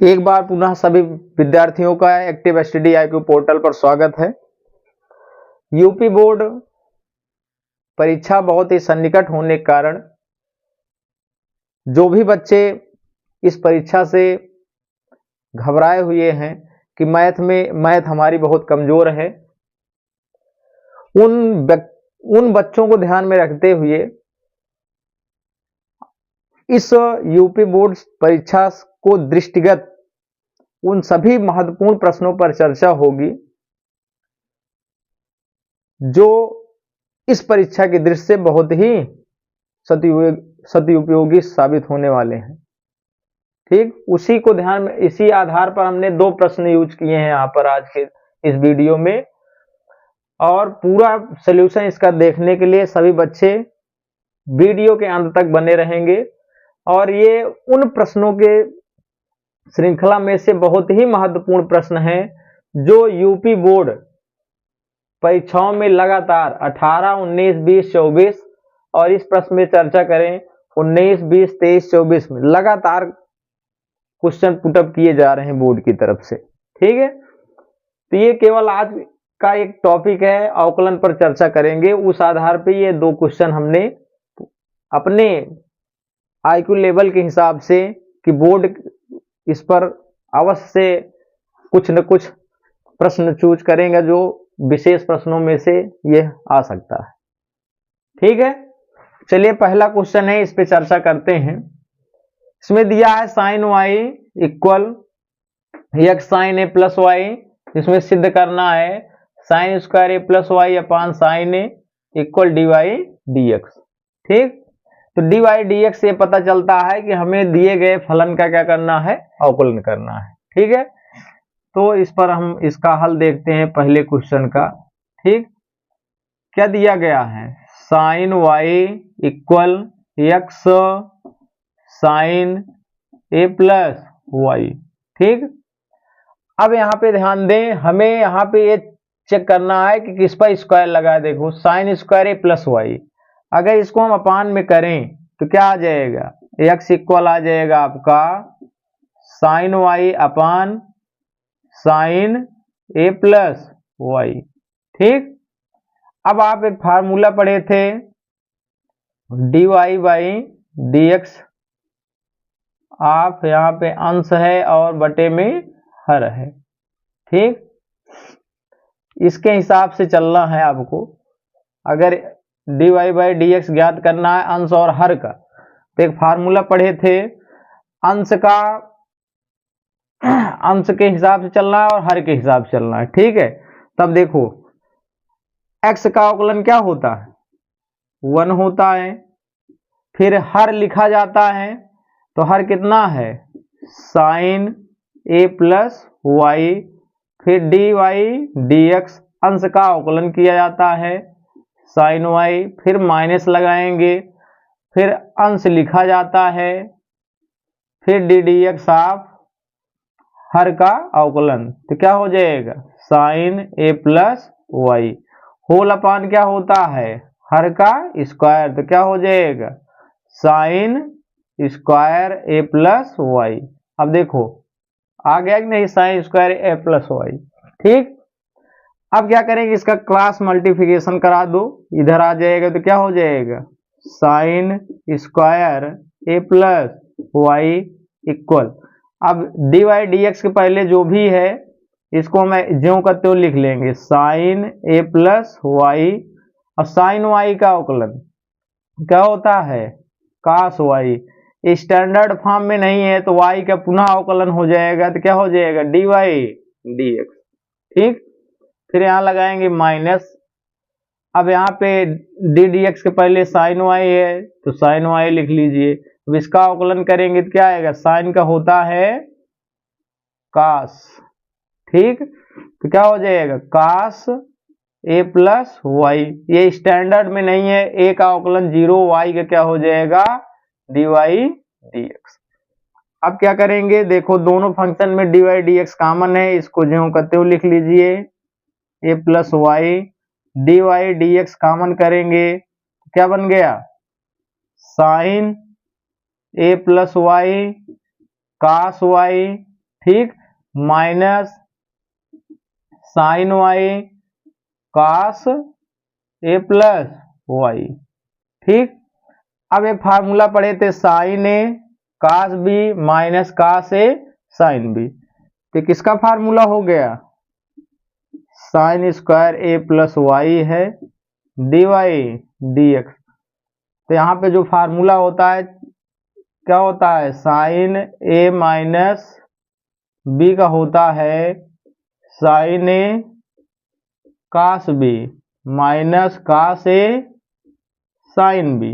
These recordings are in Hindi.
एक बार पुनः सभी विद्यार्थियों का एक्टिव स्टडी IQ पोर्टल पर स्वागत है। यूपी बोर्ड परीक्षा बहुत ही सन्निकट होने के कारण जो भी बच्चे इस परीक्षा से घबराए हुए हैं कि मैथ हमारी बहुत कमजोर है, उन बच्चों को ध्यान में रखते हुए इस यूपी बोर्ड परीक्षा को दृष्टिगत उन सभी महत्वपूर्ण प्रश्नों पर चर्चा होगी जो इस परीक्षा की दृष्टि से बहुत ही सदुपयोगी साबित होने वाले हैं। ठीक, उसी को ध्यान में, इसी आधार पर हमने 2 प्रश्न यूज किए हैं यहाँ पर आज के इस वीडियो में, और पूरा सॉल्यूशन इसका देखने के लिए सभी बच्चे वीडियो के अंत तक बने रहेंगे। और ये उन प्रश्नों के श्रृंखला में से बहुत ही महत्वपूर्ण प्रश्न है जो यूपी बोर्ड परीक्षाओं में लगातार 18, 19, 20, 24 और इस प्रश्न में चर्चा करें 19, 20, 23, 24 में लगातार क्वेश्चन पुटअप किए जा रहे हैं बोर्ड की तरफ से। ठीक है, तो ये केवल आज का एक टॉपिक है, अवकलन पर चर्चा करेंगे। उस आधार पे ये 2 क्वेश्चन हमने अपने IQ लेवल के हिसाब से कि बोर्ड इस पर अवश्य से कुछ न कुछ प्रश्न चूज करेंगे जो विशेष प्रश्नों में से ये आ सकता है। ठीक है, चलिए पहला क्वेश्चन है, इस पे चर्चा करते हैं। इसमें दिया है sine Y equal x sine ए प्लस वाई। इसमें सिद्ध करना है sine square A plus Y upon sine A equal D Y D X. ठीक, तो डी वाई डी एक्स से पता चलता है कि हमें दिए गए फलन का क्या करना है, अवकलन करना है। ठीक है, तो इस पर हम इसका हल देखते हैं पहले क्वेश्चन का। ठीक, क्या दिया गया है, sine Y equal X sine ए प्लस वाई। ठीक, अब यहाँ पे ध्यान दें, हमें यहाँ पे ये चेक करना है कि किस पर स्क्वायर लगा है। देखो sign square A plus Y, अगर इसको हम अपान में करें तो क्या आ जाएगा, एक्स इक्वल आ जाएगा आपका साइन वाई अपान साइन ए प्लस वाई। ठीक, अब आप एक फार्मूला पढ़े थे d y by d x, आप यहाँ पे अंश है और बटे में हर है। ठीक, इसके हिसाब से चलना है आपको। अगर d y by d x ज्ञात करना है अंश और हर का, तो एक फार्मूला पढ़े थे, अंश के हिसाब से चलना है और हर के हिसाब से चलना है। ठीक है, तब देखो x का अवकलन क्या होता है, 1 होता है। फिर हर लिखा जाता है तो हर कितना है, साइन ए प्लस वाई। फिर डी वाई डी एक्स अंश का अवकलन किया जाता है साइन वाई, फिर माइनस लगाएंगे, फिर अंश लिखा जाता है, फिर D D x of her का अवकलन, तो क्या हो जाएगा साइन ए प्लस वाई। होल अपान क्या होता है, हर का स्क्वायर, तो क्या हो जाएगा sign square A plus Y. अब देखो आ गया कि नहीं, sign square A plus Y. ठीक, अब क्या करेंगे, इसका क्रॉस मल्टीप्लिकेशन करा दो, इधर आ जाएगा तो क्या हो जाएगा sign square A plus Y equal, अब डी वाई डी एक्स के पहले जो भी है इसको मैं ज्यों का त्यों लिख लेंगे, साइन ए प्लस वाई। और साइन वाई का अवकलन क्या होता है, कास वाई। स्टैंडर्ड फॉर्म में नहीं है तो वाई का पुनः अवकलन हो जाएगा, तो क्या हो जाएगा डी वाई डी एक्स। ठीक, फिर यहाँ लगाएंगे माइनस। अब यहाँ पे डी डी एक्स के पहले साइन वाई है तो साइन वाई लिख लीजिए। अब इसका अवकलन करेंगे तो क्या आएगा, साइन का होता है कास। ठीक, तो क्या हो जाएगा कास ए प्लस वाई। ये स्टैंडर्ड में नहीं है, ए का अवकलन 0, वाई का क्या हो जाएगा डी वाई डी एक्स। अब क्या करेंगे, देखो दोनों फंक्शन में D Y D X common है, इसको ज्यों का त्यों लिख लीजिए, A plus Y. D Y D X common करेंगे क्या बन गया, साइन ए प्लस वाई कास वाई ठीक, minus sine Y cos A plus Y. ठीक, अब एक फार्मूला पढ़े थे sine A cos B minus cos A sine B, तो किसका फार्मूला हो गया, sine square A plus Y है डी वाई डी एक्स। तो यहाँ पे जो फार्मूला होता है क्या होता है, साइन ए माइनस बी का होता है sign A cos B minus cos A sine B.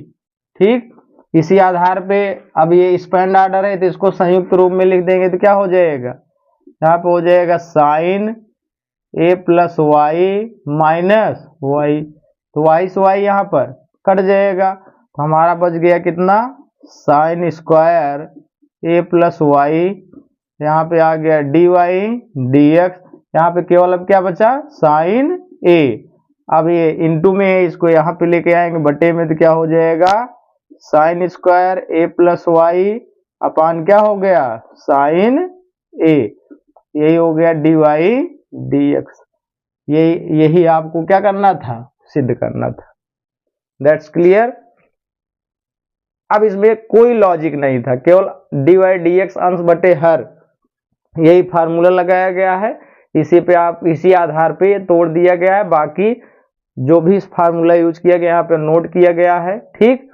ठीक, इसी आधार पे अब ये स्पैन्ड ऑर्डर है तो इसको संयुक्त रूप में लिख देंगे तो क्या हो जाएगा, यहाँ पे हो जाएगा साइन ए प्लस वाई माइनस वाई, तो वाई से वाई यहाँ पर कट जाएगा, तो हमारा बच गया कितना, sign square A plus Y, यहाँ पे आ गया डी वाई डी एक्स, यहाँ पे केवल अब क्या बचा साइन ए। अब ये इनटू में है, इसको यहाँ पे लेके आएंगे बटे में, तो क्या हो जाएगा sign square A plus Y अपान क्या हो गया साइन ए, यही हो गया डी वाई डी एक्स। यही आपको क्या करना था, सिद्ध करना था। That's clear. अब इसमें कोई लॉजिक नहीं था, केवल डी वाई डी एक्स अंश बटे हर, यही फार्मूला लगाया गया है, इसी पे आप इसी आधार पे तोड़ दिया गया है। बाकी जो भी इस फार्मूला यूज किया गया यहाँ पे नोट किया गया है। ठीक,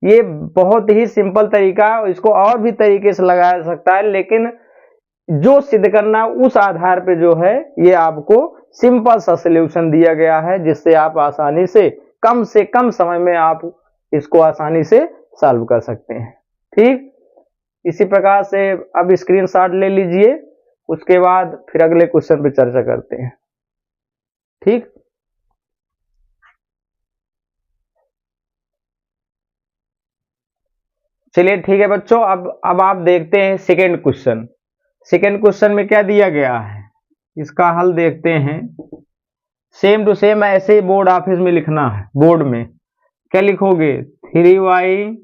ये बहुत ही सिंपल तरीका है, इसको और भी तरीके से लगाया जा सकता है, लेकिन जो सिद्ध करना उस आधार पे जो है ये आपको सिंपल सा सॉल्यूशन दिया गया है, जिससे आप आसानी से कम समय में आप इसको आसानी से सॉल्व कर सकते हैं। ठीक, इसी प्रकार से अब स्क्रीनशॉट ले लीजिए, उसके बाद फिर अगले क्वेश्चन पे चर्चा करते हैं। ठीक, चलिए ठीक है बच्चों, अब आप देखते हैं सेकेंड क्वेश्चन। सेकेंड क्वेश्चन में क्या दिया गया है, इसका हल देखते हैं। सेम टू सेम ऐसे ही बोर्ड ऑफिस में लिखना है। बोर्ड में क्या लिखोगे, 3y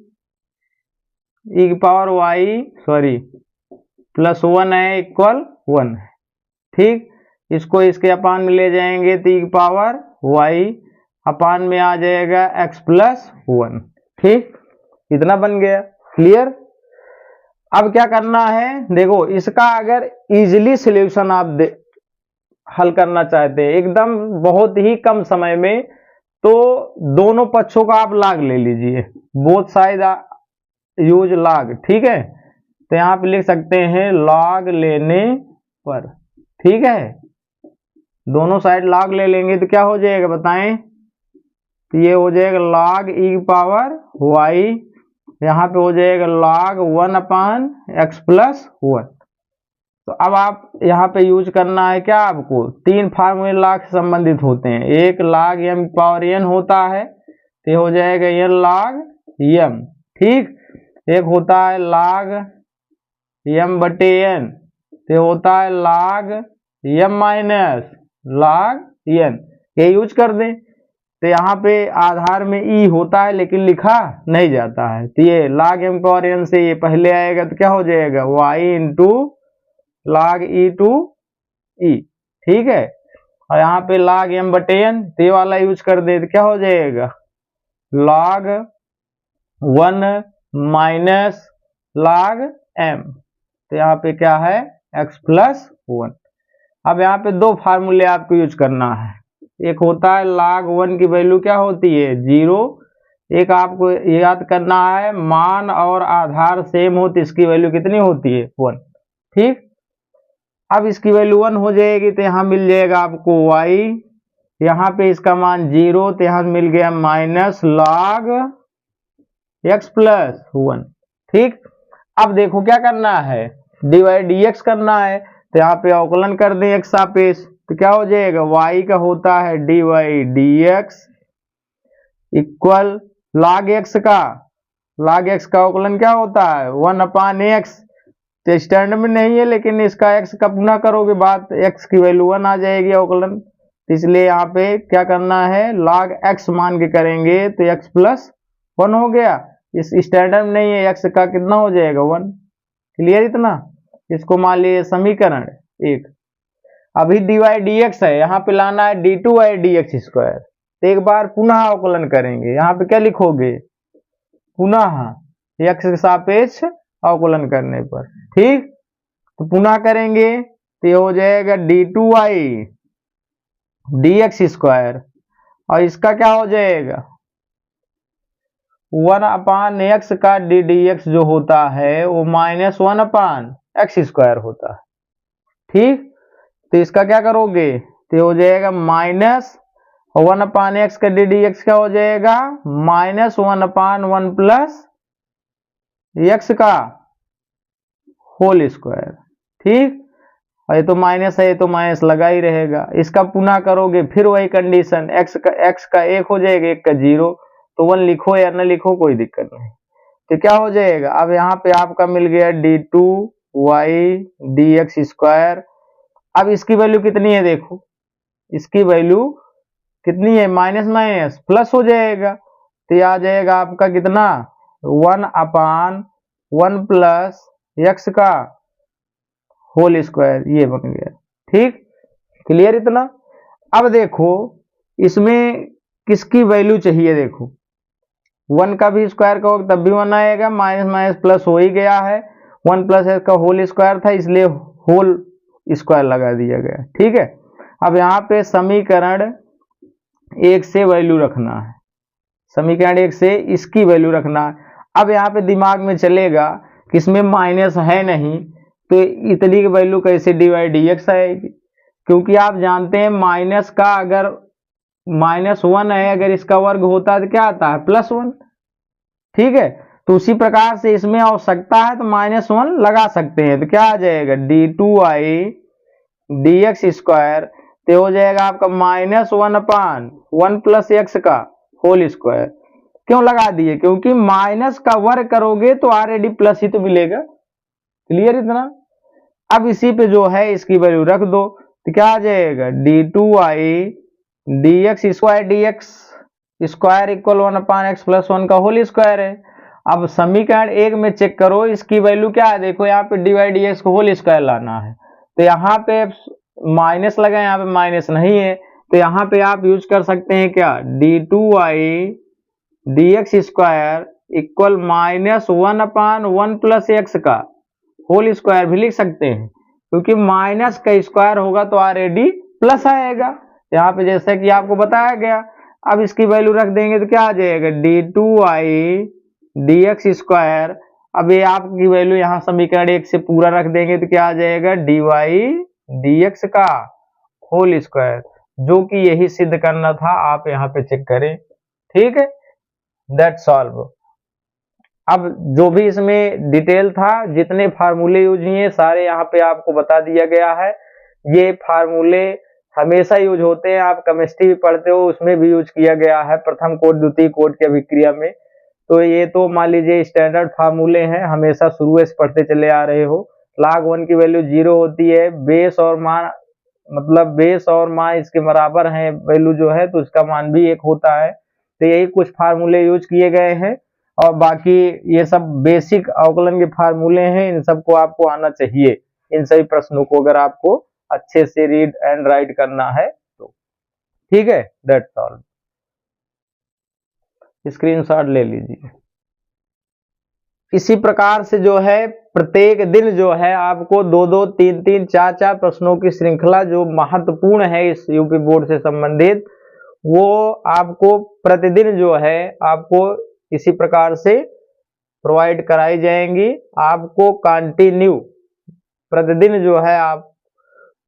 ई पावर वाई प्लस 1 है इक्वल 1 है। ठीक, इसको इसके अपान में ले जाएंगे तो ई पावर वाई अपान में आ जाएगा x प्लस 1। ठीक, इतना बन गया। क्लियर। अब क्या करना है, देखो इसका अगर इजीली सॉल्यूशन आप हल करना चाहते हैं एकदम बहुत ही कम समय में, तो दोनों पक्षों का आप log ले लीजिए, बोथ साइड यूज log। ठीक है, तो यहां पे लिख सकते हैं log लेने पर। ठीक है, दोनों साइड log ले लेंगे तो क्या हो जाएगा बताएं, तो ये हो जाएगा log ई पावर वाई, यहाँ पे हो जाएगा log 1 अपान एक्स प्लस 1। तो अब आप यहाँ पे यूज करना है क्या, आपको तीन फार्मूले log से संबंधित होते हैं। एक log m पावर n होता है, तो हो जाएगा n log m। ठीक, एक होता है log m बटे n, तो होता है log m minus log n, ये यूज कर दें। तो यहाँ पे आधार में ई होता है लेकिन लिखा नहीं जाता है, तो ये log m पावर n से ये पहले आएगा तो क्या हो जाएगा y into log e to e। ठीक है, और यहाँ पे log m बटे n, तो ये वाला यूज कर दे तो क्या हो जाएगा log 1 माइनस log m, तो यहाँ पे क्या है x प्लस 1। अब यहाँ पे दो फार्मूले आपको यूज करना है। एक होता है log 1 की वैल्यू क्या होती है 0, एक आपको याद करना है मान और आधार सेम हो तो इसकी वैल्यू कितनी होती है 1। ठीक, अब इसकी वैल्यू 1 हो जाएगी तो यहाँ मिल जाएगा आपको y, यहाँ पे इसका मान 0, तो यहाँ मिल गया माइनस log x प्लस 1। ठीक, अब देखो क्या करना है, dy dx करना है, तो यहाँ पे अवकलन कर दें x सापेक्ष, तो क्या हो जाएगा y का होता है dy dx equal log x का अवकलन क्या होता है 1 अपान x। तो स्टैंडर्ड में नहीं है लेकिन इसका x का गुना करोगे बात x की वैल्यू 1 आ जाएगी अवकलन, तो इसलिए यहाँ पे क्या करना है log x मान के करेंगे तो x प्लस 1 हो गया। इस स्टैंडर्ड में नहीं है, x का कितना हो जाएगा 1। क्लियर इतना, इसको मान लीजिए समीकरण 1। अभी dy dx है, यहाँ पे लाना है d2y dx स्क्वायर। तो एक बार पुनः अवकलन करेंगे, यहाँ पे क्या लिखोगे, पुनः x के सापेक्ष अवकलन करने पर, ठीक। तो पुनः करेंगे तो ये हो जाएगा d2y dx स्क्वायर, और इसका क्या हो जाएगा 1/x का डी dx जो होता है वो -1/x स्क्वायर होता है, ठीक। तो इसका क्या करोगे तो हो जाएगा -1/x का डी dx क्या हो जाएगा -1/1 प्लस x का होल स्क्वायर, ठीक। और ये तो माइनस है, ये तो माइनस लगा ही रहेगा। इसका पुनः करोगे फिर वही कंडीशन, x का 1 हो जाएगा, 1 का 0, तो 1 लिखो या न लिखो कोई दिक्कत नहीं। तो क्या हो जाएगा, अब यहाँ पे आपका मिल गया d2y dx स्क्वायर। अब इसकी वैल्यू कितनी है देखो, इसकी वैल्यू कितनी है, माइनस माइनस प्लस हो जाएगा। तो ये आ जाएगा आपका कितना 1/1 प्लस x का होल स्क्वायर, ये बन गया, ठीक। क्लियर इतना। अब देखो इसमें किसकी वैल्यू चाहिए, देखो 1 का भी स्क्वायर कहोगे तब भी 1 आएगा, माइनस माइनस प्लस हो ही गया है, 1 प्लस x का होल स्क्वायर था इसलिए होल स्क्वायर लगा दिया गया, ठीक है। अब यहाँ पे समीकरण 1 से वैल्यू रखना है, समीकरण 1 से इसकी वैल्यू रखना है। अब यहाँ पे दिमाग में चलेगा कि इसमें माइनस है नहीं, तो इतनी की वैल्यू कैसे dy dx आएगी, क्योंकि आप जानते हैं माइनस का अगर -1 है, अगर इसका वर्ग होता है तो क्या आता है +1, ठीक है। तो उसी प्रकार से इसमें आवश्यकता है तो -1 लगा सकते हैं। तो क्या आ जाएगा d2y dx स्क्वायर, तो हो जाएगा आपका -1/1 प्लस x का होल स्क्वायर। क्यों लगा दिए, क्योंकि माइनस का वर्ग करोगे तो ऑलरेडी प्लस ही तो मिलेगा। क्लियर इतना। अब इसी पे जो है इसकी वैल्यू रख दो, तो क्या आ जाएगा d2y dx square dx square equal 1/x plus 1 का होल स्क्वायर है। अब समीकरण 1 में चेक करो इसकी वैल्यू क्या है, देखो यहाँ पे dy dx को होल स्क्वायर लाना है, तो यहाँ पे माइनस लगा, यहाँ पे माइनस नहीं है, तो यहाँ पे आप यूज कर सकते हैं क्या d2y dx square equal -1/1 plus x का होल स्क्वायर भी लिख सकते हैं, क्योंकि माइनस का स्क्वायर होगा तो ऑलरेडी प्लस आएगा यहाँ पे, जैसे कि आपको बताया गया। अब इसकी वैल्यू रख देंगे तो क्या आ जाएगा d2y dx स्क्वायर। अब ये आपकी वैल्यू यहाँ समीकरण 1 से पूरा रख देंगे तो क्या आ जाएगा dy dx का होल स्क्वायर, जो कि यही सिद्ध करना था, आप यहाँ पे चेक करें, ठीक है। That's solve. अब जो भी इसमें डिटेल था, जितने फार्मूले यूज हुए सारे यहाँ पे आपको बता दिया गया है। ये फार्मूले हमेशा यूज होते हैं, आप केमिस्ट्री भी पढ़ते हो उसमें भी यूज किया गया है, प्रथम कोट द्वितीय कोट की अभिक्रिया में। तो ये तो मान लीजिए स्टैंडर्ड फार्मूले हैं, हमेशा शुरू से पढ़ते चले आ रहे हो। log 1 की वैल्यू 0 होती है, बेस और मान मतलब बेस और मान इसके बराबर है वैल्यू जो है, तो इसका मान भी 1 होता है। तो यही कुछ फार्मूले यूज किए गए हैं, और बाकी ये सब बेसिक अवकलन के फार्मूले हैं, इन सबको आपको आना चाहिए, इन सभी प्रश्नों को अगर आपको अच्छे से रीड एंड राइट करना है तो, ठीक है। That's all. स्क्रीनशॉट ले लीजिए। इसी प्रकार से जो है प्रत्येक दिन जो है आपको 2-2, 3-3, 4-4 प्रश्नों की श्रृंखला जो महत्वपूर्ण है इस यूपी बोर्ड से संबंधित, वो आपको प्रतिदिन जो है आपको इसी प्रकार से प्रोवाइड कराई जाएंगी। आपको कंटिन्यू प्रतिदिन जो है आप